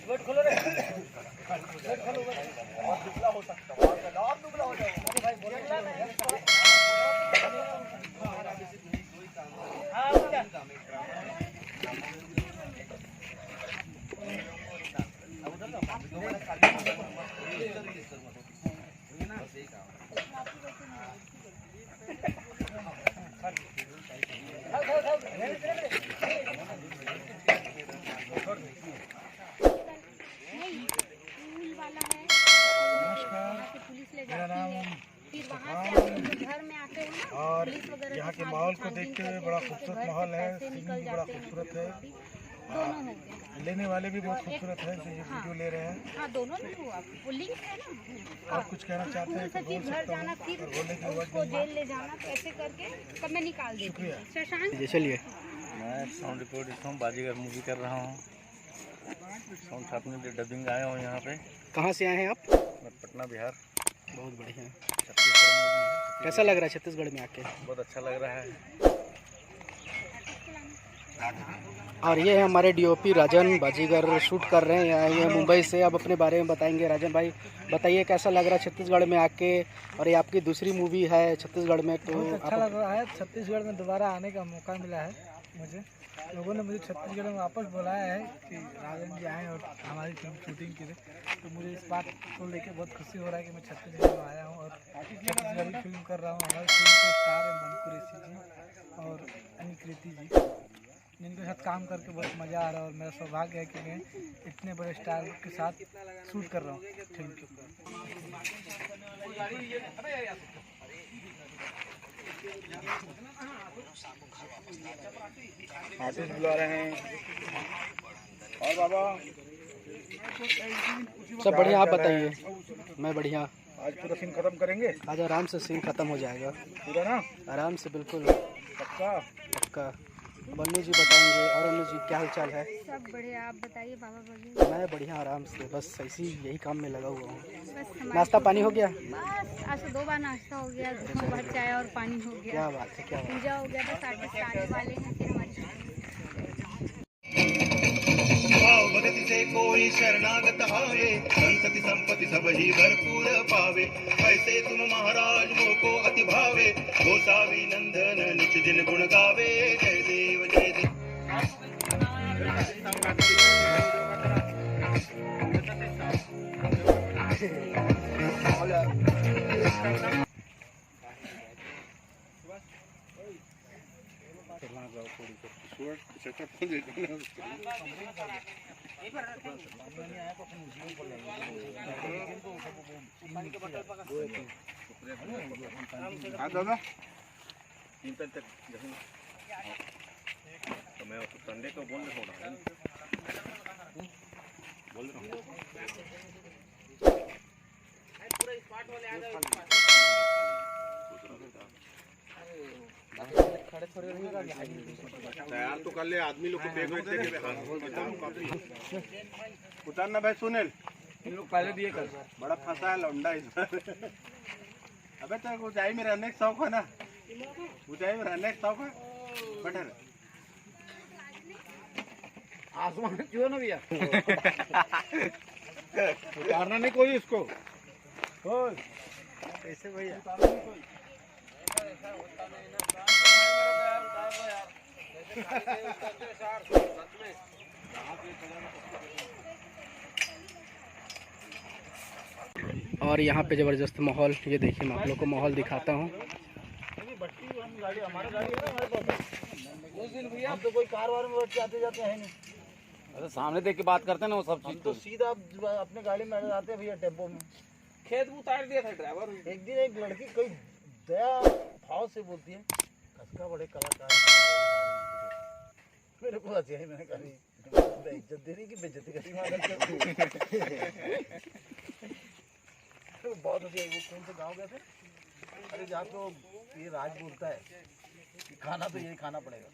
Gate खोलो रे, gate खोलो और दुबला हो सकता है और दुबला हो जाएगा भाई और यहाँ के माहौल को देखते हुए बड़ा खूबसूरत माहौल है, सीन भी बड़ा खूबसूरत है, लेने वाले भी बहुत खूबसूरत है जो ये वीडियो ले रहे हैं। हाँ, दोनों में हुआ वो लिंक है ना। आप कुछ कहना चाहते हैं तो बोल सकते हैं और बोलने की उसको जेल ले जाना तो ऐसे करके तब मैं निकाल देती। शुक्रिया। शशांक चलिए, मैं साउंड रिकॉर्ड हूँ, बाजीगर मूवी कर रहा हूँ। साउंड छापने के डबिंग आया हूँ यहाँ पे। कहाँ से आए हैं आप? मैं पटना बिहार। बहुत बढ़िया। छत्तीसगढ़ में कैसा लग रहा है छत्तीसगढ़ में आके? बहुत अच्छा लग रहा है। और ये है हमारे डीओपी राजन बाजीगर, शूट कर रहे हैं आए हैं मुंबई से। अब अपने बारे में बताएंगे। राजन भाई बताइए कैसा लग रहा है छत्तीसगढ़ में आके, और ये आपकी दूसरी मूवी है छत्तीसगढ़ में, तो बहुत अच्छा लग रहा है। छत्तीसगढ़ में दोबारा आने का मौका मिला है मुझे। लोगों ने मुझे छत्तीसगढ़ में वापस बुलाया है कि राजन जी आए और हमारी फिल्म शूटिंग के लिए, तो मुझे इस बात को लेकर बहुत खुशी हो रहा है कि मैं छत्तीसगढ़ में आया हूँ और छत्तीसगढ़ी फिल्म कर रहा हूँ। हमारी फिल्म के स्टार हैं मंकू ऋषि जी और अनिकृति जी, जिनके साथ काम करके बहुत मज़ा आ रहा है और मेरा सौभाग्य है कि मैं इतने बड़े स्टार के साथ शूट कर रहा हूँ फिल्म के ऊपर। आर्टिस्ट बुला रहे हैं। और बाबा सब बढ़िया, आप बताइए। मैं बढ़िया। आज पूरा सीन खत्म करेंगे? आज आराम से सीन ख़त्म हो जाएगा पूरा ना? आराम से, बिल्कुल पक्का पक्का। बन्नू जी बताएंगे। और अन्नू जी क्या हाल चाल है? सब बढ़िया, आप बताइए बाबा भाभी। मैं बढ़िया, आराम से, बस ऐसे ही यही काम में लगा हुआ हूँ। बस नाश्ता पानी हो गया? बस आज तो 2 बार नाश्ता हो गया, 2 बार चाय और पानी हो गया। क्या बात है, क्या बात पूजा हो गया, बस आर्टिस्ट आने वाले हैं फिर हमारी भगति से कोई शरणागत आवे, संतति संपत्ति सब ही भरपूर पावे। ऐसे तुम महाराज मोको अति भावे, गोसावी नंदन निच दिन गुण गावे। जय देव जय देव। हाँ दादा, 3 तक तो मैं संडे को बोल रहा हूँ तैयार तो कर ले आदमी लोग को बैग में देके उतारना भाई। सुनील इन लोग पहले दिए कर, बड़ा फंसा है लौंडा इस बार। अबे तेरे को ऊंचाई में रहने का शौक है ना? ऊंचाई में रहने का शौक है? बैठे रहे आसमान में क्यों ना भैया? उतारना नहीं कोई इसको। कैसे भैया? और यहाँ पे ज़बरदस्त माहौल, ये देखिए मैं आप लोग को माहौल दिखाता हूँ। भैया तो कोई कार वार में आते जाते हैं नहीं। अरे सामने देख के बात करते हैं ना, वो सब चीज तो सीधा अपने गाड़ी में आते हैं भैया टेम्पो में। खेत में उतार दिया था ड्राइवर। एक दिन एक लड़की कोई दया भाव से बोलती है, कसका बड़े कलाकार हैं। मेरे को हंसी आई, मैंने कहा इज्जत दे रही कि बेइज्जती करी तो बहुत हंसी आई। वो कौन से गाँव गए थे? अरे जहाँ तो ये राज बोलता है कि खाना तो यही खाना पड़ेगा।